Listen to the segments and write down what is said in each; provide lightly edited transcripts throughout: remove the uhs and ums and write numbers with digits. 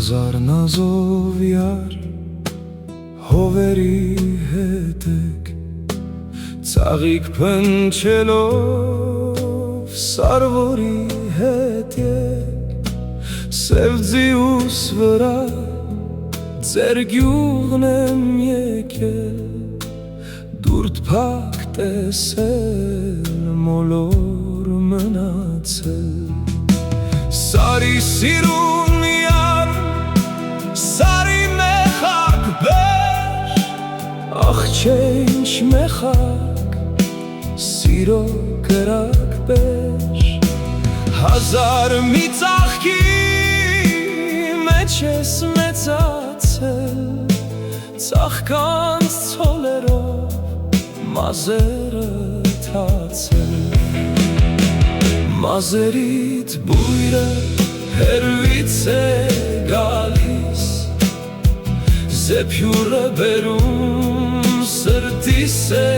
Հազար նազով յար հովերի հետ եք ծաղիկ փնչելով սարվորի հետ եք սև ձիուս վրա ձեր գյուղն եմ եկել դուրդ փակ տեսել մոլոր մնացել սարի սիրուն Սարի մեխակ բեր Ախ չէ ինչ մեխակ Սիրո կրակ բեր Հազար մի ծաղկի մեջ ես մեծացել Ծաղկանց ցոլերով մազերը թացել Մազերիդ բույրը հերվից է գալիս Զեփյուրը բերում սրտիս է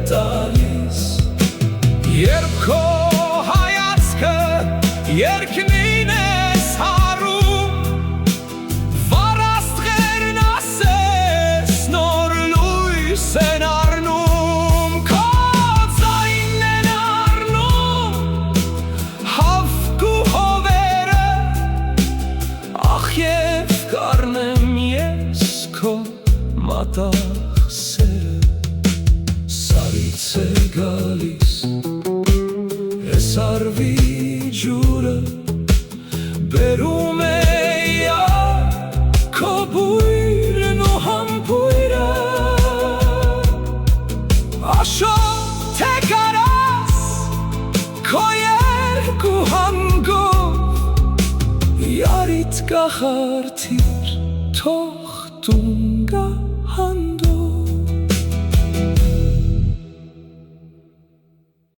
տալիս Երբ քո հայացքը երկնին ես հարում Վառ աստղերն ասես նոր լույս են առնում Քո ձայնն են առնում հավք ու հովերը Ախ և կառնեմ ես քո մատաղ սերը Սարից է գալիս Ես արվի ջուրը Բերում է քո բույրն ու համբույրը Աշոտ թե կարաս քո երկու հանգով Յարիդ կախարդիր թող